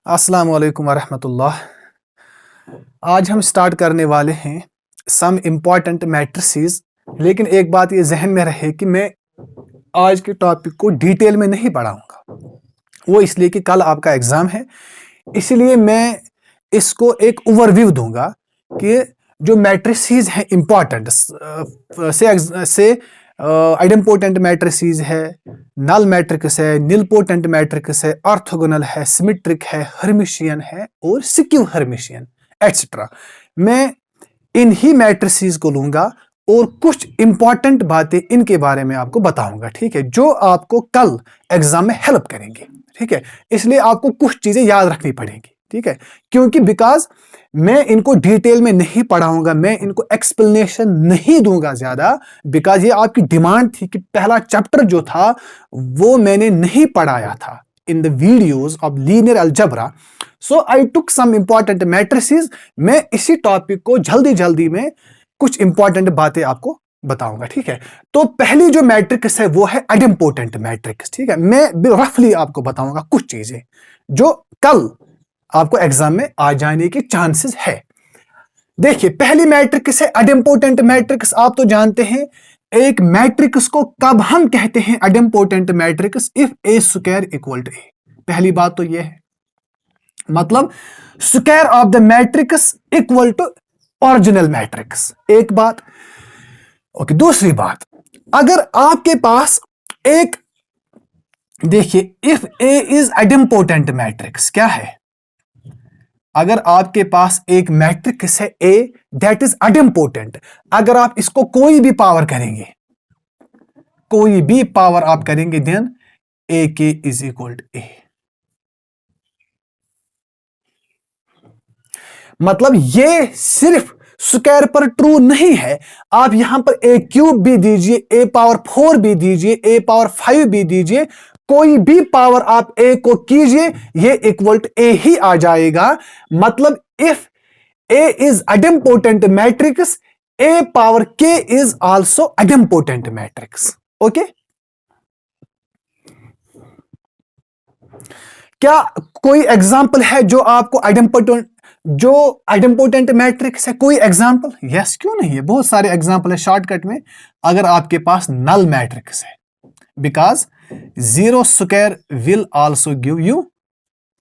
अस्सलाम वालेकुम वरहमतुल्लाह। आज हम स्टार्ट करने वाले हैं सम इम्पॉर्टेंट मैट्रिसेस। लेकिन एक बात ये जहन में रहे कि मैं आज के टॉपिक को डिटेल में नहीं पढ़ाऊंगा। वो इसलिए कि कल आपका एग्जाम है, इसलिए मैं इसको एक ओवरव्यू दूंगा कि जो मैट्रिसेस हैं इम्पॉर्टेंट से आइडेम्पोटेंट मैट्रिसेस है, नल मैट्रिक्स है, निलपोटेंट मैट्रिक्स है, ऑर्थोगोनल है, सिमेट्रिक है, हर्मिशियन है और सिक्यू हर्मिशियन एटसेट्रा। मैं इन ही मैट्रिसेस को लूंगा और कुछ इंपॉर्टेंट बातें इनके बारे में आपको बताऊंगा, ठीक है, जो आपको कल एग्जाम में हेल्प करेंगे। ठीक है, इसलिए आपको कुछ चीजें याद रखनी पड़ेंगी, ठीक है, क्योंकि बिकॉज मैं इनको डिटेल में नहीं पढ़ाऊंगा, मैं इनको एक्सप्लेनेशन नहीं दूंगा ज्यादा, बिकॉज ये आपकी डिमांड थी कि पहला चैप्टर जो था वो मैंने नहीं पढ़ाया था in the videos of linear algebra. So I took some important matrices. मैं इसी टॉपिक को जल्दी जल्दी में कुछ इंपॉर्टेंट बातें आपको बताऊंगा, ठीक है। तो पहली जो मैट्रिक्स है वो है आइडेम्पोटेंट मैट्रिक्स, ठीक है। मैं रफली आपको बताऊंगा कुछ चीजें जो कल आपको एग्जाम में आ जाने के चांसेस है। देखिए, पहली मैट्रिक्स है आइडेम्पोटेंट मैट्रिक्स। आप तो जानते हैं एक मैट्रिक्स को कब हम कहते हैं idempotent matrix, if A square equal to A. पहली बात तो यह है, मतलब square of the matrix equal to original matrix, एक बात। ओके, दूसरी बात, अगर आपके पास एक, देखिए, if A is idempotent matrix क्या है, अगर आपके पास एक मैट्रिक्स है ए दैट इज आइडेम्पोटेंट, अगर आप इसको कोई भी पावर करेंगे, कोई भी पावर आप करेंगे, देन ए के इज इक्वल टू ए। मतलब ये सिर्फ स्क्वायर पर ट्रू नहीं है, आप यहां पर ए क्यूब भी दीजिए, ए पावर 4 भी दीजिए, ए पावर 5 भी दीजिए, कोई भी पावर आप ए को कीजिए, ये इक्वल टू ए ही आ जाएगा। मतलब if A is idempotent matrix, A power K is also idempotent matrix. Okay, क्या कोई एग्जांपल है जो आपको आइडेम्पोटेंट मैट्रिक्स है? कोई एग्जांपल? यस, क्यों नहीं है, बहुत सारे एग्जांपल है शॉर्टकट में। अगर आपके पास नल मैट्रिक्स है, because zero square will also give you,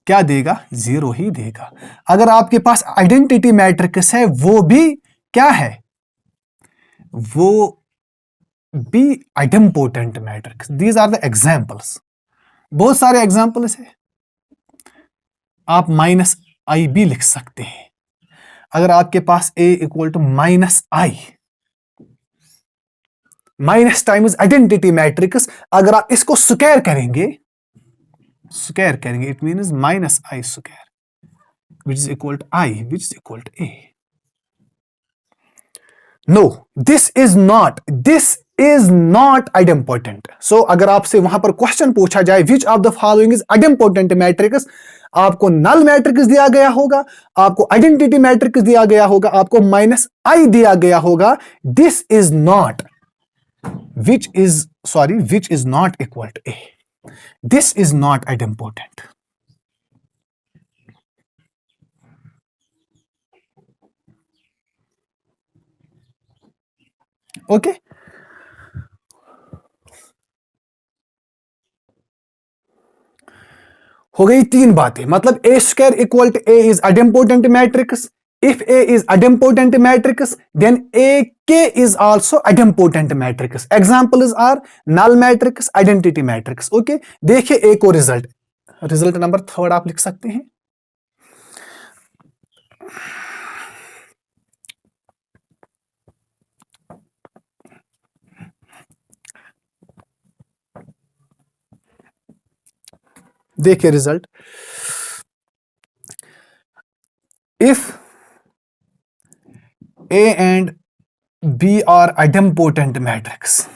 क्या देगा? जीरो ही देगा। अगर आपके पास आइडेंटिटी मैट्रिक्स है, वो भी क्या है? वो भी idempotent matrix. These are the examples, बहुत सारे एग्जांपल्स है। आप माइनस आई भी लिख सकते हैं। अगर आपके पास A equal to minus I, minus times identity matrix, अगर आप इसको स्क्वायर करेंगे, it means minus I square which is equal to I which is equal to A. No, this is not idempotent. So अगर आपसे वहां पर question पूछा जाए which of the following is idempotent matrix, आपको नल मैट्रिक्स दिया गया होगा, आपको आइडेंटिटी मैट्रिक्स दिया गया होगा, आपको माइनस आई दिया गया होगा। This is not, which is not equal to A, this is not idempotent. Okay, हो गई तीन बातें। मतलब A square equal to A is idempotent matrix, if A is idempotent matrix, then AK is also idempotent matrix. Examples are null matrix, identity matrix. Okay, देखिए एक और result number 3 आप लिख सकते हैं। देखिए result, if A and B are idempotent matrix,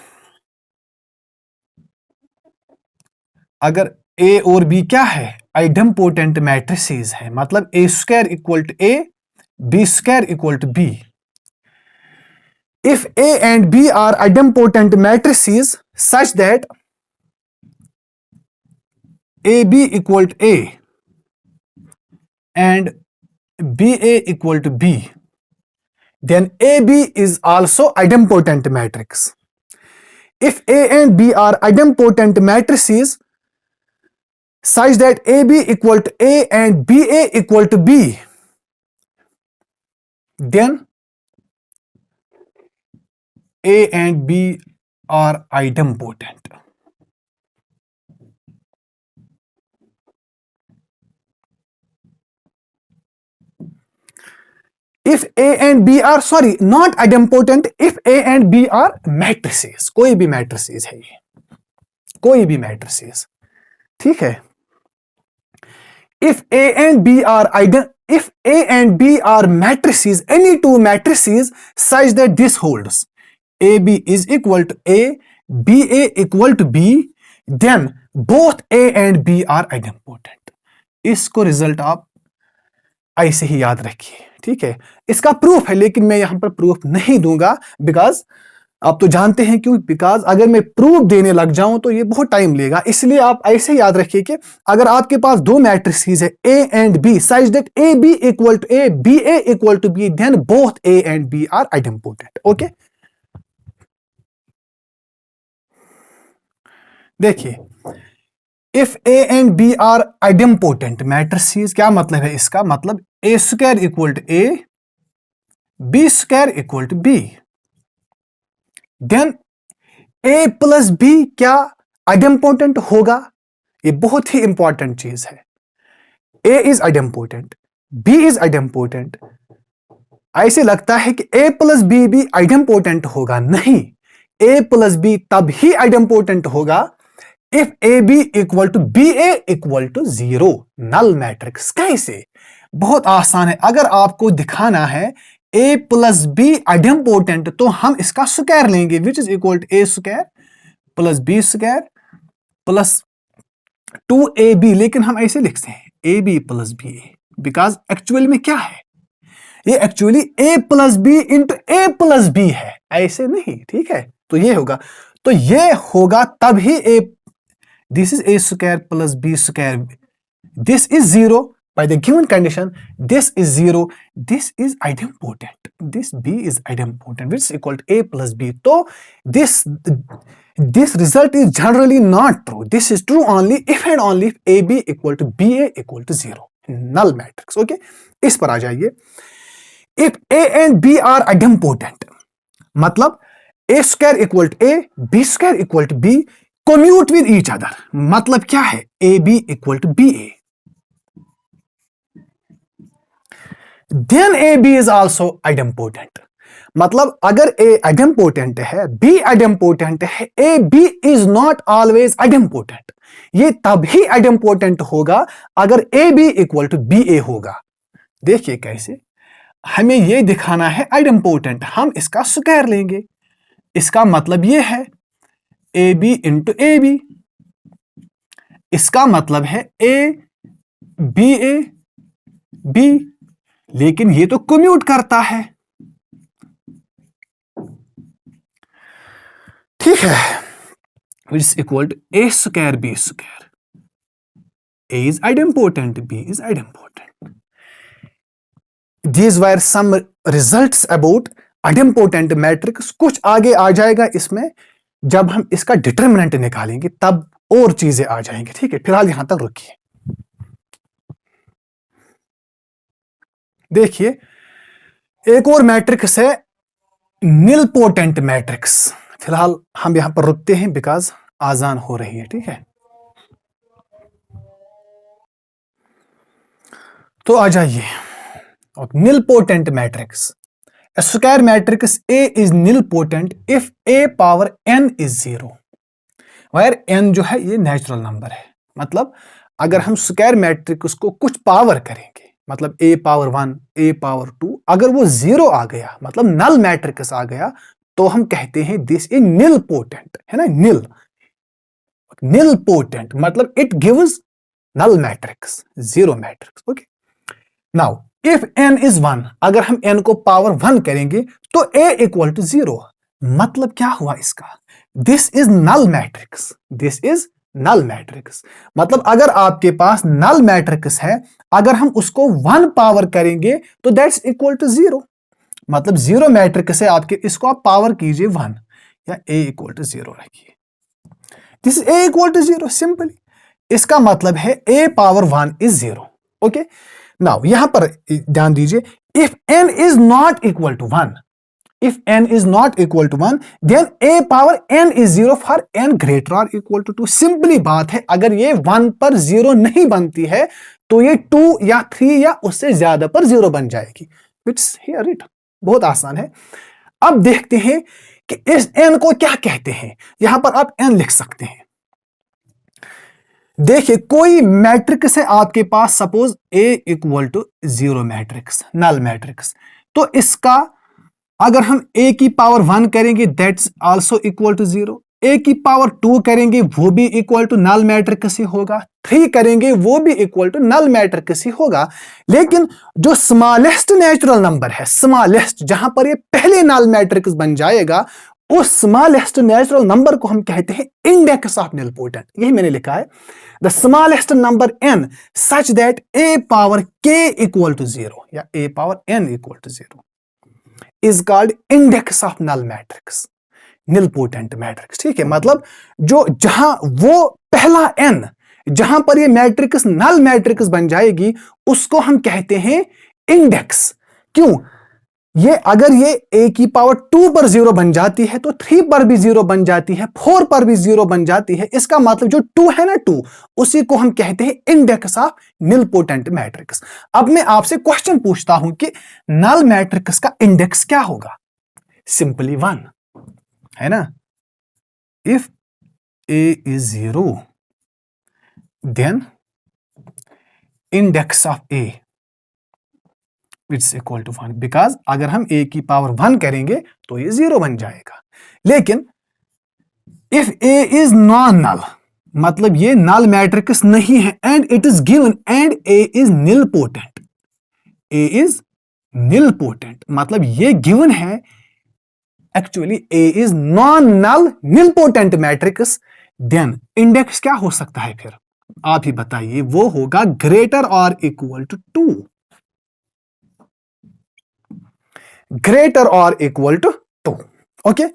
अगर A और B क्या है? आइडेम्पोटेंट मैट्रिसेस है। मतलब A square equal to A, B square equal to B. If A and B are idempotent matrices such that AB equal to A, and BA equal to B, then AB is also idempotent matrix. If A and B are idempotent matrices such that AB equal to A and BA equal to B, then A and B are idempotent. If A and B are, not idempotent, if A and B are matrices, कोई भी matrices है ये, कोई भी matrices, ठीक है. If A and B are matrices, any two matrices such that this holds, AB is equal to A, BA equal to B, then both A and B are idempotent. इसको result आप ऐसे ही याद रखिए, ठीक है. इसका प्रूफ है, लेकिन मैं यहां पर प्रूफ नहीं दूंगा, बिकॉज आप तो जानते हैं क्यों, बिकॉज अगर मैं प्रूफ देने लग जाऊं तो ये बहुत टाइम लेगा. इसलिए आप ऐसे याद रखिए कि अगर आपके पास दो मैट्रिसेस है A and B such that AB equal to A, BA equal to B, then both A and B are idempotent. Okay, देखिए, if A and B are idempotent matrices, क्या मतलब है इसका? मतलब A square equal to A, B square equal to B, then A plus B क्या idempotent होगा? ये बहुत ही इंपॉर्टेंट चीज है. A is idempotent, B is idempotent. ऐसे लगता है कि A plus B भी idempotent होगा. नहीं, A plus B तब ही idempotent होगा if AB equal to BA equal to 0, null matrix. कैसे? बहुत आसान है. अगर आपको दिखाना है A plus B idempotent, तो हम इसका स्क्वायर लेंगे, which is equal to A square plus B square plus 2AB. लेकिन हम ऐसे लिखते हैं AB plus BA, because actual में क्या है, ये actually A plus B into A plus B है, ऐसे नहीं, ठीक है. तो ये होगा, तो ये होगा तभी A, this is A square plus B square, this is 0 by the given condition, this is 0, this is idempotent, this B is idempotent, which is equal to A plus B. So this result is generally not true. This is true only if and only if AB equal to BA equal to 0, null matrix. Okay, इस पर आ जाइए. If A and B are idempotent, मतलब A square equal to A, B square equal to B, commute with each other. मतलब क्या है? AB equal to BA. Then AB is also idempotent. मतलब अगर A idempotent है, B idempotent है, AB is not always idempotent. ये तभी idempotent होगा अगर AB equal to BA होगा. देखिए कैसे, हमें ये दिखाना है idempotent, हम इसका स्क्वायर लेंगे. इसका मतलब ये है AB into AB, इसका मतलब है A BA B, लेकिन ये तो कम्यूट करता है, ठीक है, which is equal to A square B square. A is idempotent, B is idempotent. These were some results about idempotent matrix. कुछ आगे आ जाएगा इसमें, जब हम इसका डिटरमिनेंट निकालेंगे तब और चीजें आ जाएंगी, ठीक है. फिलहाल यहां तक रुकिए. देखिए, एक और मैट्रिक्स है निलपोटेंट मैट्रिक्स. फिलहाल हम यहां पर रुकते हैं बिकॉज आजान हो रही है, ठीक है. तो आ जाइए, nilpotent matrix. A square matrix A is nilpotent if A power n is 0, where n जो है ये नेचुरल नंबर है. मतलब अगर हम स्क्वायर मैट्रिक्स को कुछ पावर करेंगे, मतलब A पावर 1, A पावर 2, अगर वो 0 आ गया, मतलब नल मैट्रिक्स आ गया, तो हम कहते हैं दिस इज निलपोटेंट, है ना. निलपोटेंट मतलब it gives null matrix, 0 matrix. Okay, now if n is 1, अगर हम n को पावर 1 करेंगे तो A इक्वल टू 0. मतलब क्या हुआ इसका? This is null matrix, this is null matrix. मतलब अगर आपके पास नल मैट्रिक्स है, अगर हम उसको 1 पावर करेंगे तो दैट्स इक्वल टू 0। मतलब 0 मैट्रिक्स है आपके, इसको आप पावर कीजिए 1 या a इक्वल टू 0 रखिए। This is a equal to 0 simply. इसका मतलब है a power 1 is 0। Okay, now यहां पर ध्यान दीजिए, if n is not equal to 1, if n is not equal to 1, then a power n is 0 for n greater or equal to 2। Simply बात है, अगर ये 1 पर 0 नहीं बनती है तो ये 2 या 3 या उससे ज्यादा पर 0 बन जाएगी। इट्स हियर इट, बहुत आसान है। अब देखते हैं कि इस n को क्या कहते हैं। यहां पर आप n लिख सकते हैं। देखिए, कोई मैट्रिक्स है आपके पास, suppose a equal to 0 matrix, null matrix. तो इसका अगर हम a की पावर 1 करेंगे that's also equal to 0, a की पावर 2 करेंगे वो भी इक्वल टू नल मैट्रिक्स ही होगा, 3 करेंगे वो भी इक्वल टू नल मैट्रिक्स ही होगा। लेकिन जो स्मॉलेस्ट नेचुरल नंबर है, स्मॉलेस्ट, जहां पर ये पहले नल मैट्रिक्स बन जाएगा, उस स्मॉलेस्ट नेचुरल नंबर को हम कहते हैं इंडेक्स ऑफ निलपोटेंट। यही मैंने लिखा है, the smallest number n such that a power k equal to 0 या a power n equal to 0 is called index of null matrix, nilpotent matrix. ठीक है, मतलब जो जहां वो पहला n, जहां पर ये मैट्रिक्स नल मैट्रिक्स बन जाएगी, उसको हम कहते हैं इंडेक्स। क्यों? ये अगर ये a की पावर 2 पर 0 बन जाती है तो 3 पर भी 0 बन जाती है, 4 पर भी 0 बन जाती है। इसका मतलब जो 2 है ना, 2, उसी को हम कहते हैं इंडेक्स ऑफ निलपोटेंट मैट्रिक्स। अब मैं आपसे क्वेश्चन पूछता हूं कि नल मैट्रिक्स का इंडेक्स क्या होगा? सिंपली 1 है ना। If a is 0 then index of a it's equal to 1, because अगर हम a की पावर 1 करेंगे तो ये 0 बन जाएगा। लेकिन if a is non null, मतलब ये नल मैट्रिक्स नहीं है, and it is given and a is nilpotent, a is nilpotent, मतलब ये गिवन है, actually a is non null nilpotent matrix, then index क्या हो सकता है फिर? आप ही बताइए। वो होगा ग्रेटर और इक्वल टू 2, ग्रेटर और इक्वल टू 2। ओके,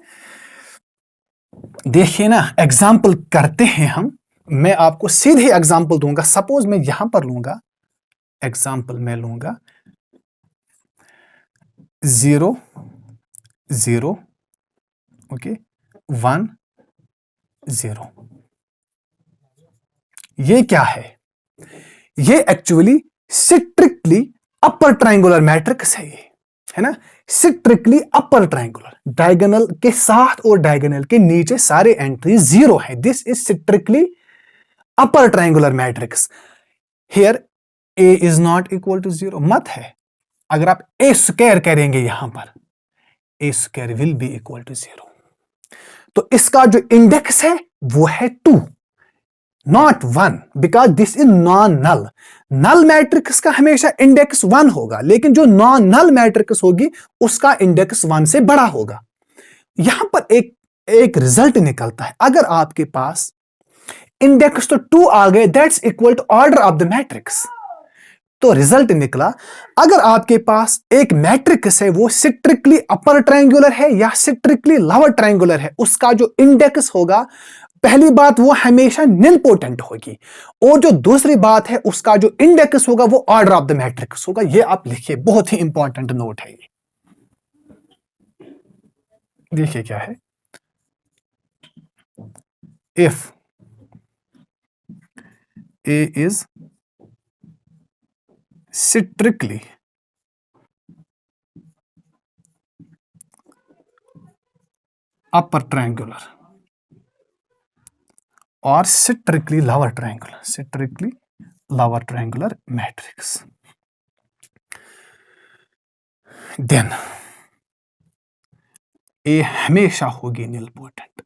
देखिए ना, एग्जाम्पल करते हैं हम। मैं आपको सीधे एग्जाम्पल दूंगा। सपोज मैं यहां पर लूंगा एग्जाम्पल, मैं लूंगा 0 0 ओके 1 0। ये क्या है? ये एक्चुअली सिट्रिकली अपर ट्रायंगुलर मैट्रिक्स है, ये है ना, सिट्रिकली अपर ट्रायंगुलर, डायगोनल के साथ और डायगोनल के नीचे सारे एंट्री 0 है। This is strictly upper triangular matrix. Here a is not equal to 0 मत है। अगर आप a स्क्वायर करेंगे यहां पर, a square will be equal to 0। तो इसका जो इंडेक्स है वो है 2, not 1, because this is non null. Null matrix का हमेशा इंडेक्स 1 होगा, लेकिन जो नॉन नल मैट्रिक्स होगी उसका इंडेक्स 1 से बड़ा होगा। यहां पर एक रिजल्ट निकलता है। अगर आपके पास इंडेक्स तो 2 आ गए, that's equal to order of the matrix. तो रिजल्ट निकला, अगर आपके पास एक मैट्रिक्स है वो सिट्रिकली अपर ट्रायंगुलर है या सिट्रिकली लोअर ट्रायंगुलर है, उसका जो इंडेक्स होगा, पहली बात वो हमेशा निलपोटेंट होगी, और जो दूसरी बात है उसका जो इंडेक्स होगा वो ऑर्डर ऑफ द मैट्रिक्स होगा। ये आप लिखिए, बहुत ही इंपॉर्टेंट नोट है ये। देखिए क्या है, if a is strictly upper triangular or strictly lower triangular matrix, then a हमेशा होगी निलपोटेंट।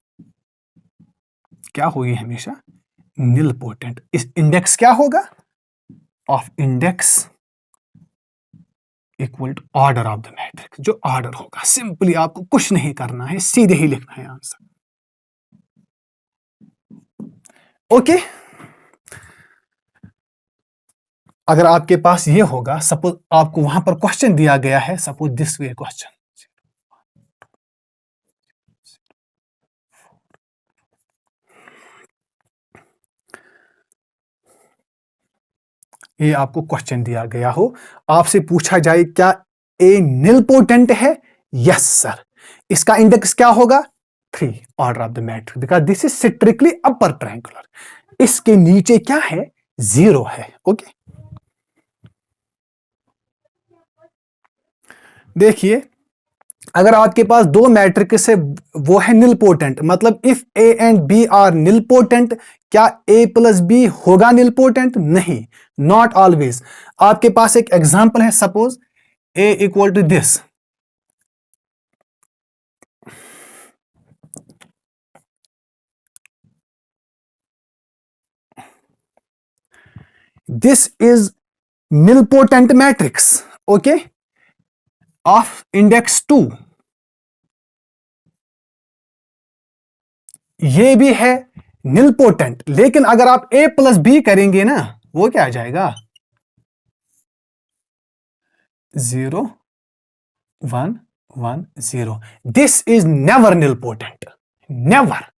क्या होगी? हमेशा निलपोटेंट। इस इंडेक्स क्या होगा? Of index equal to order of the matrix. जो ऑर्डर होगा, सिंपली आपको कुछ नहीं करना है, सीधे ही लिखना है आंसर। ओके, अगर आपके पास ये होगा, सपोज आपको वहां पर क्वेश्चन दिया गया है, सपोज दिस वे क्वेश्चन, ये आपको क्वेश्चन दिया गया हो, आपसे पूछा जाए क्या ए निलपोटेंट है? Yes sir. इसका इंडेक्स क्या होगा? 3 order of the matrix, because this is strictly upper triangular. इसके नीचे क्या है? 0 है। ओके, देखिए, अगर आपके पास दो मैट्रिक्स है, वो है निलपोटेंट, मतलब if A and B are nilpotent, क्या ए प्लस बी होगा निलपोटेंट? नहीं, नॉट ऑलवेज। आपके पास एक एग्जांपल है, suppose A equal to this, this is nilpotent matrix, okay, of index 2। ये भी है निलपोटेंट, लेकिन अगर आप a प्लस बी करेंगे ना, वो क्या आ जाएगा? 0 1 1 0। This is never nilpotent, never.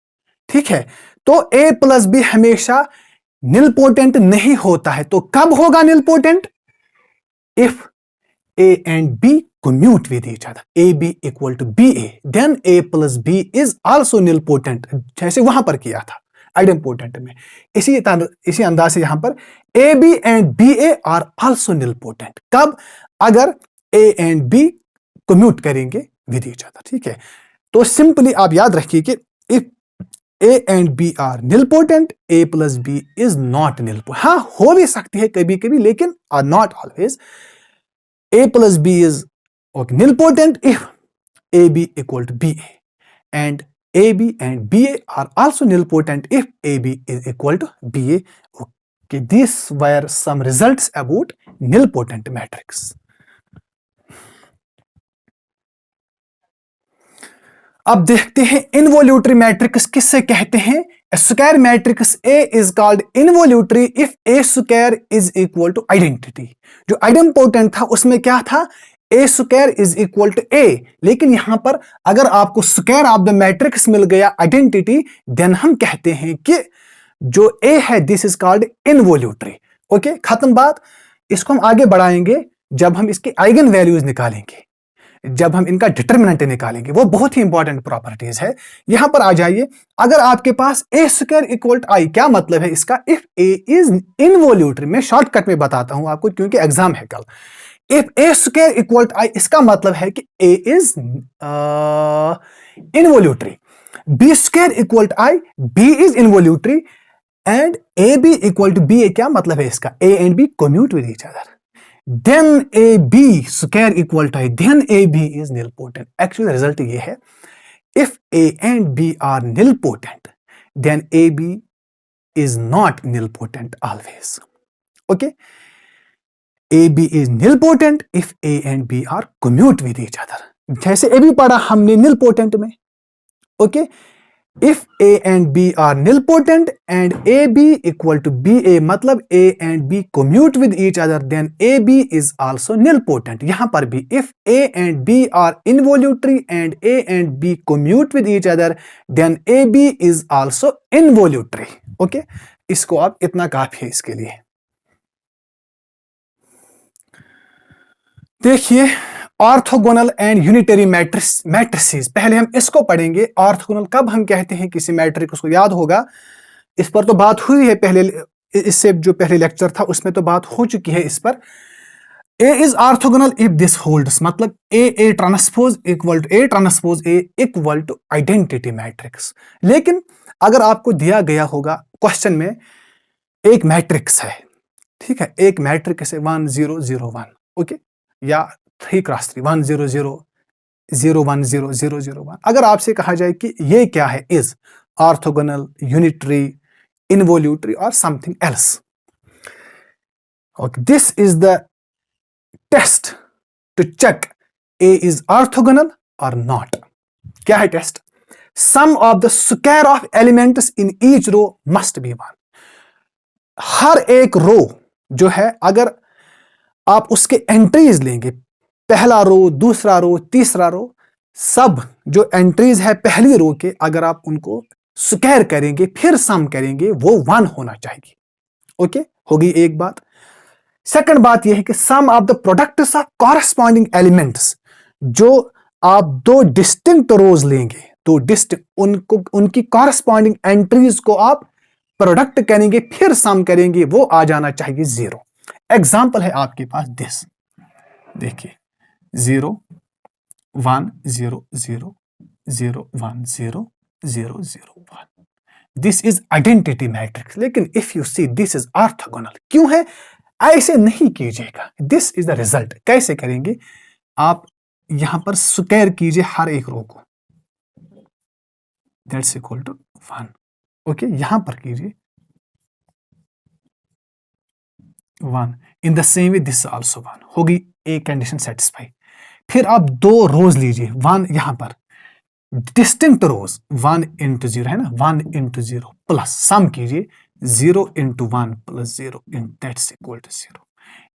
ठीक है, तो a प्लस बी हमेशा निलपोटेंट नहीं होता है। तो कब होगा nilpotent? If a and b commute with each other, ab equal to ba, then a plus b is also nilpotent, जैसे वहां पर किया था आइडेम्पोटेंट में। इसी अंदाज से यहां पर ab and ba are also nilpotent। कब? अगर a and b commute करेंगे with each other। ठीक है, तो सिंपली आप याद रखिए कि if a and b are nilpotent, a plus b is not nilpotent। हाँ, हो भी सकती है कभी कभी, लेकिन are not always। a plus b is okay, nilpotent if ab equal to ba, and ab and ba are also nilpotent if ab is equal to ba। Okay, these were some results about nilpotent matrix। अब देखते हैं involutory matrix किससे कहते हैं। Square matrix A is called involutory if A square is equal to identity. जो idempotent था उसमें क्या था? A square is equal to A, लेकिन यहां पर अगर आपको स्क्वायर ऑफ द मैट्रिक्स मिल गया आइडेंटिटी, देन हम कहते हैं कि जो A है this is called involutory. Okay, खत्म बात। इसको हम आगे बढ़ाएंगे जब हम इसके आइगन वैल्यूज निकालेंगे, जब हम इनका डिटर्मिनेंट निकालेंगे, वो बहुत ही इंपॉर्टेंट प्रॉपर्टीज है। यहां पर आ जाइए, अगर आपके पास A square equal to I, क्या मतलब है इसका? If A is involutory. मैं शॉर्टकट में बताता हूं आपको, क्योंकि एग्जाम है कल। If A square equal to I, इसका मतलब है कि A is involutory. B square equal to I, B is involutory, and A B equal to B. क्या मतलब है इसका? A and B commute with each other, then AB square equal to I, then AB is nilpotent। Actually result ये है, if A and B are nilpotent, then AB is not nilpotent always। Okay, AB is nilpotent if A and B are commute with each other। जैसे AB पढ़ा हमने nilpotent में। Okay, if A and B are nilpotent and AB equal to BA, मतलब A and B commute with each other, then AB is also nilpotent। यहां पर भी if A and B are involutory and A and B commute with each other, then AB is also involutory। Okay, इसको आप इतना काफी है इसके लिए। देखिए, ऑर्थोगोनल एंड यूनिटरी मैट्रिसेस, पहले हम इसको पढ़ेंगे। ऑर्थोगोनल कब हम कहते हैं किसी मैट्रिक्स को, याद होगा इस पर तो बात हुई है पहले, इससे जो पहले लेक्चर था उसमें तो बात हो चुकी है इस पर। A is orthogonal if this holds, मतलब A transpose equal to A equal to identity matrix. लेकिन अगर आपको दिया गया होगा क्वेश्चन में एक मैट्रिक्स है, ठीक है, एक मैट्रिक्स है 1 0 0 1, ओके, या 3x3 1 0 0 0 1 0 0 0 1। अगर आपसे कहा जाए कि ये क्या है, इज ऑर्थोगोनल, यूनिटरी, इनवोल्यूटरी और something else, okay, this is the test to check A is orthogonal और नॉट। क्या है test? Sum of the square of elements in each row must be 1। हर एक रो जो है, अगर आप उसके एंट्रीज लेंगे, पहला रो, दूसरा रो, तीसरा रो, सब जो एंट्रीज है पहली रो के, अगर आप उनको स्क्वायर करेंगे फिर सम करेंगे, वो 1 होना चाहिए। ओके, होगी एक बात। सेकंड बात यह है कि sum of the products of corresponding elements, जो आप दो डिस्टिंक्ट रोज लेंगे, तो उनको उनकी कॉरस्पॉन्डिंग एंट्रीज को आप प्रोडक्ट करेंगे फिर सम करेंगे, वो आ जाना चाहिए 0। एग्जाम्पल है आपके पास दिस, देखिए 0 1 0 0 0 1 0 0 0 1, दिस इज आइडेंटिटी मैट्रिक्स। लेकिन if you see this is orthogonal, क्यों है? ऐसे नहीं कीजिएगा, दिस इज द रिजल्ट। कैसे करेंगे? आप यहां पर स्क्वायर कीजिए हर एक रो को, दैट्स इक्वल टू 1। ओके, यहां पर कीजिए 1, in the same way this also 1, होगी एक कंडीशन सेटिस्फाई। फिर आप दो रोज लीजिए, 1 यहां पर डिस्टिंक्ट रोज, 1 इंटू 0 है ना, 1 इंटू 0 प्लस सम कीजिए 0 into 1 plus 0 that's equal to 0।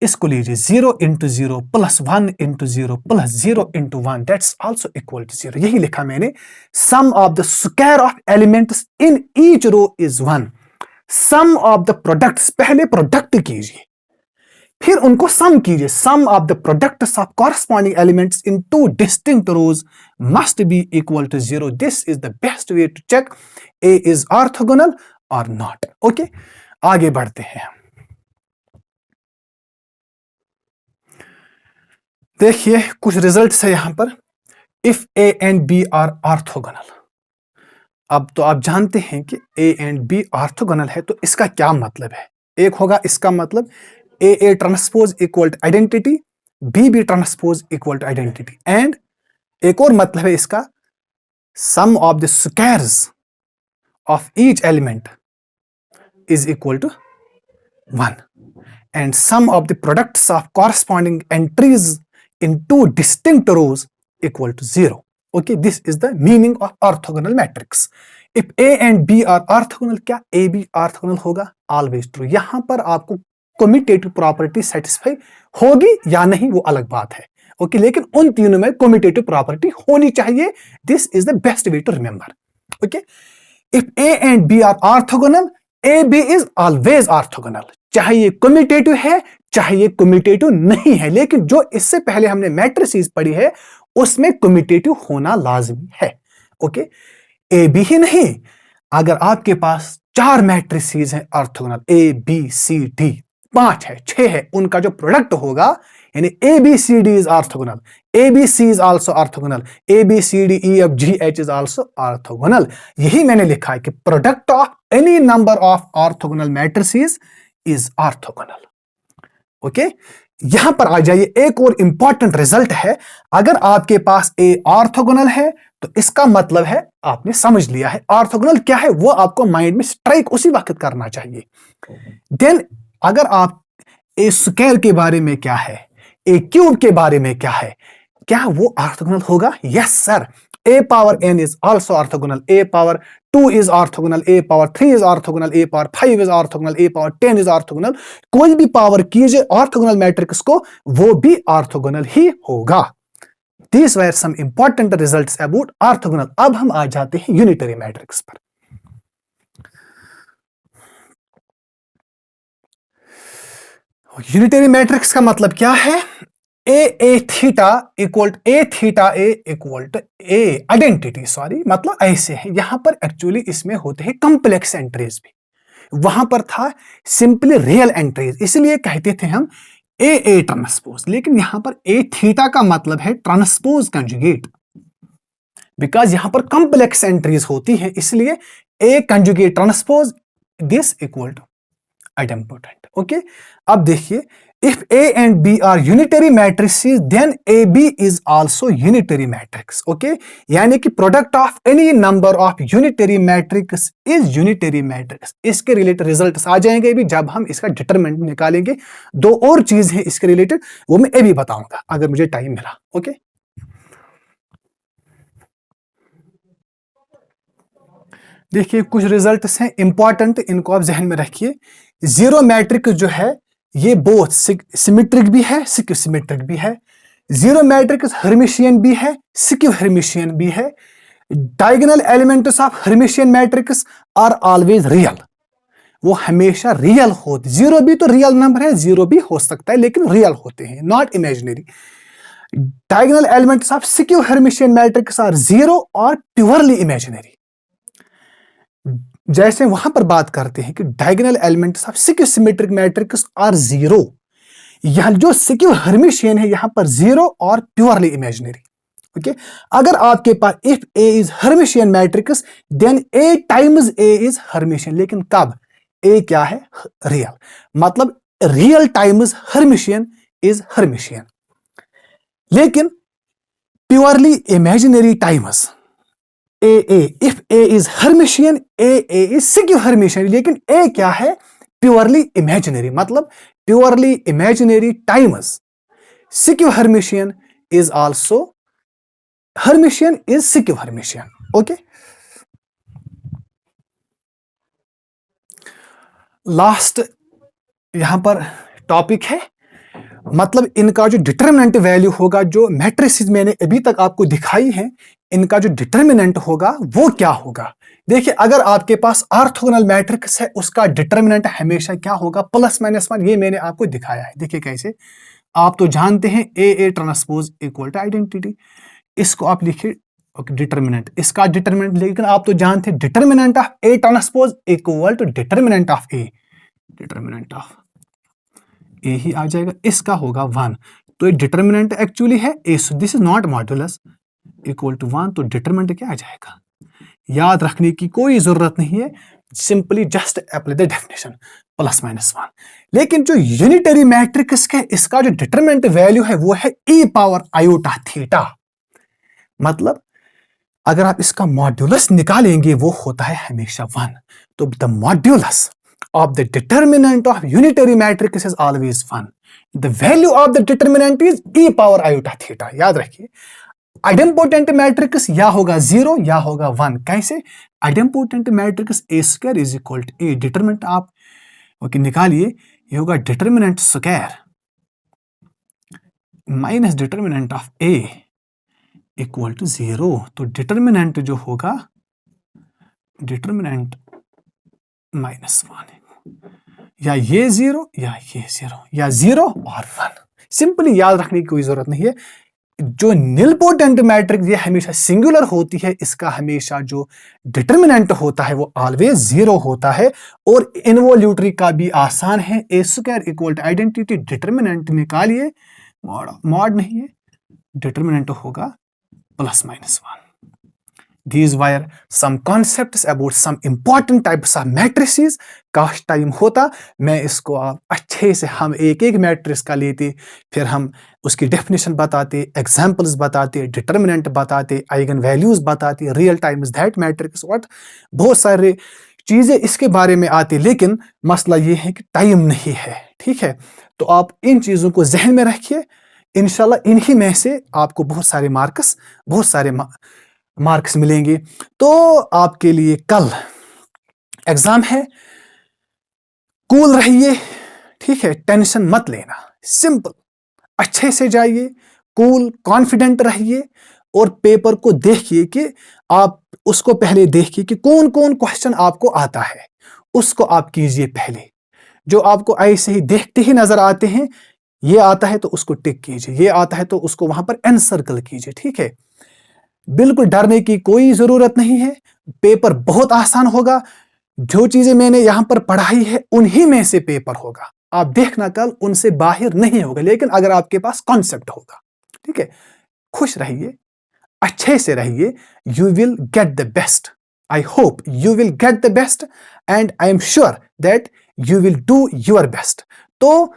इसको लीजिए 0 into 0 plus 1 into 0 plus 0 into 1 that's also equal to 0। यही लिखा मैंने, sum of the square of elements in each row is 1। Sum of the products, पहले product कीजिए फिर उनको सम कीजिए। Sum of the products of corresponding elements in two distinct rows must be equal to 0। This is the best way to check A is orthogonal और not. Okay, आगे बढ़ते हैं। देखिए कुछ रिजल्ट्स है यहां पर। If A and B are orthogonal, अब तो आप जानते हैं कि ए एंड बी ऑर्थोगोनल है, तो इसका क्या मतलब है? एक होगा इसका मतलब A transpose equal to identity, B transpose equal to identity, and एक और मतलब है इसका, sum of the squares of each element is equal to 1 and sum of the products of corresponding entries in two distinct rows equal to 0. Okay, this is the meaning of orthogonal matrix. If A and B are orthogonal, क्या A B orthogonal होगा? Always true. यहां पर आपको commutative property satisfy होगी या नहीं वो अलग बात है। ओके, लेकिन उन तीनों में commutative property होनी चाहिए। This is the best way to remember. Okay, if A and B are orthogonal, A B is always orthogonal। चाहे ये कम्यूटेटिव है चाहे ये कम्यूटेटिव नहीं है, लेकिन जो इससे पहले हमने मैट्रिसेस पढ़ी है उसमें कम्यूटेटिव होना लाजमी है। ओके, ए बी ही नहीं, अगर आपके पास 4 मैट्रिसेस हैं orthogonal, A B C D, 5 है 6 है, उनका जो प्रोडक्ट होगा, यानी A B C D is orthogonal, A B C is also orthogonal, A B C D E F G H is also orthogonal. यही मैंने लिखा है कि product of any number of orthogonal matrices is orthogonal. Okay, यहां पर आ जाइए, एक और इंपॉर्टेंट रिजल्ट है। अगर आपके पास ए ऑर्थोगोनल है तो इसका मतलब है आपने समझ लिया है ऑर्थोगोनल क्या है, वो आपको माइंड में स्ट्राइक उसी वक्त करना चाहिए। देन अगर आप ए स्क्वायर के बारे में क्या है, ए क्यूब के बारे में क्या है, क्या वो ऑर्थोगोनल होगा? Yes sir, a power n is also orthogonal, a power 2 is orthogonal, a power 3 is orthogonal, a power 5 is orthogonal, a power 10 is orthogonal। कोई भी पावर कीजिए ऑर्थोगोनल मैट्रिक्स को, वो भी ऑर्थोगोनल ही होगा। These were some important results about orthogonal। अब हम आ जाते हैं यूनिटरी मैट्रिक्स पर। यूनिटरी मैट्रिक्स का मतलब क्या है? A theta equal to A identity, sorry, मतलब ऐसे है। यहां पर एक्चुअली इसमें होते हैं कॉम्प्लेक्स एंट्रीज भी, वहां पर था सिंपली रियल एंट्रीज, इसलिए कहते थे हम ए ट्रांसपोज। लेकिन यहां पर ए थीटा का मतलब है ट्रांसपोज कंजुगेट, बिकॉज यहां पर कॉम्प्लेक्स एंट्रीज होती है, इसलिए A conjugate transpose this equal to identity. Okay, अब देखिए, if A and B are unitary matrices, then AB is also unitary matrix। okay, यानी कि product of any number of unitary matrix is unitary matrix। इसके related results आ जाएंगे भी जब हम इसका डिटरमिनेंट निकालेंगे। दो और चीज है इसके रिलेटेड, वो मैं अभी बताऊंगा अगर मुझे टाइम मिला। ओके, देखिए कुछ रिजल्ट्स हैं इंपॉर्टेंट, इनको आप जहन में रखिए। जीरो मैट्रिक्स जो है ये बोथ सिमेट्रिक भी है, सिक्यू सिमेट्रिक भी है। जीरो मैट्रिक्स हर्मिशियन भी है, सिक्यू हर्मिशियन भी है। Diagonal elements of hermitian matrix are always real, वो हमेशा रियल होते। जीरो भी तो रियल नंबर है, जीरो भी हो सकता है लेकिन रियल होते हैं, not imaginary. Diagonal elements of skew Hermitian matrix are zero और प्योरली इमेजिनरी। जैसे वहां पर बात करते हैं कि diagonal elements of skew symmetric matrix are zero, यहां जो सिक्यू हर्मिशियन है यहां पर जीरो और प्योरली इमेजिनरी। ओके, अगर आपके पास if A is Hermitian matrix then A times A is Hermitian, लेकिन कब? ए क्या है? रियल, मतलब real times Hermitian is Hermitian. लेकिन purely imaginary times A, if A is Hermitian A is skew Hermitian, लेकिन ए क्या है? Purely imaginary, मतलब purely imaginary times skew Hermitian is also Hermitian is skew Hermitian. Okay, last यहां पर topic है, मतलब इनका जो डिटरमिनेंट वैल्यू होगा, जो मैट्रिसेस मैंने अभी तक आपको दिखाई है, इनका जो डिटरमिनेंट होगा वो क्या होगा। देखिए अगर आपके पास ऑर्थोगोनल मैट्रिक्स है उसका डिटरमिनेंट हमेशा क्या होगा? Plus minus one. ये मैंने आपको दिखाया है। देखिए कैसे, आप तो जानते हैं A transpose equal to identity, इसको आप लिखिए डिटरमिनेंट, इसका डिटरमिनेंट। लेकिन आप तो जानते हैं determinant of A transpose equal to determinant of A, determinant of A ही आ जाएगा, इसका होगा वन। तो ये डिटरमिनेंट एक्चुअली है A, this is not modulus equal to one, तो डिटरमिनेंट क्या आ जाएगा? याद रखने की कोई जरूरत नहीं है, simply just apply the definition plus minus one. लेकिन जो यूनिटरी मैट्रिक्स है इसका जो डिटरमिनेंट वैल्यू है वो है ई पावर आयोटा थीटा, मतलब अगर आप इसका मॉड्यूलस निकालेंगे वो होता है हमेशा वन। तो the modulus of the determinant of unitary matrix is always 1. The value of the determinant is e power iota theta. याद रखिए, आइडेम्पोटेंट मैट्रिक्स या होगा 0 या होगा 1। कैसे? Idempotent matrix A square is equal to A, determinant आप okay निकालिए, ये होगा determinant square minus determinant of A equal to 0। तो डिटरमिनेंट जो होगा डिटरमिनेंट -1, या ये 0 या ये 0 या 0 और 1। सिंपली याद रखने की कोई जरूरत नहीं है। जो निलपोटेंट मैट्रिक्स ये हमेशा सिंगुलर होती है, इसका हमेशा जो डिटरमिनेंट होता है वो ऑलवेज 0 होता है। और इनवोल्यूटरी का भी आसान है, A square equal to identity, determinant निकालिए, मॉड नहीं है, डिटरमिनेंट होगा +-1। These were some concepts about some important types of matrices। काश टाइम होता मैं इसको आप अच्छे से हम एक एक मैट्रिक्स का लेते, फिर हम उसकी डेफिनेशन बताते, एग्जांपल्स बताते, डिटरमिनेंट बताते, आइगन वैल्यूज बताते, real time is that matrix, what बहुत सारे चीजें इसके बारे में आती। लेकिन मसला ये है कि टाइम नहीं है, ठीक है। तो आप इन चीजों को जहन में रखिए, इंशाल्लाह इन्हीं में से आपको बहुत सारे मार्क्स मिलेंगे। तो आपके लिए कल एग्जाम है, कूल रहिए, ठीक है, टेंशन मत लेना, सिंपल अच्छे से जाइए, कूल कॉन्फिडेंट रहिए और पेपर को देखिए कि आप उसको पहले देखिए कि कौन कौन क्वेश्चन आपको आता है, उसको आप कीजिए पहले। जो आपको ऐसे ही देखते ही नजर आते हैं, ये आता है तो उसको टिक कीजिए, ये आता है तो उसको वहां पर एन सर्कल कीजिए, ठीक है। बिल्कुल डरने की कोई जरूरत नहीं है, पेपर बहुत आसान होगा। जो चीजें मैंने यहां पर पढ़ाई है उन्हीं में से पेपर होगा, आप देखना कल उनसे बाहर नहीं होगा, लेकिन अगर आपके पास कॉन्सेप्ट होगा, ठीक है। खुश रहिए, अच्छे से रहिए, you will get the best. I hope you will get the best and I am sure that you will do your best. तो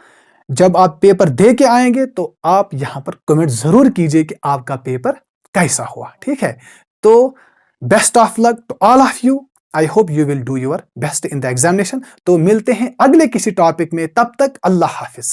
जब आप पेपर दे के आएंगे तो आप यहां पर कमेंट जरूर कीजिए कि आपका पेपर कैसा हुआ, ठीक है। तो best of luck to all of you, I hope you will do your best in the examination. तो मिलते हैं अगले किसी टॉपिक में, तब तक अल्लाह हाफिज।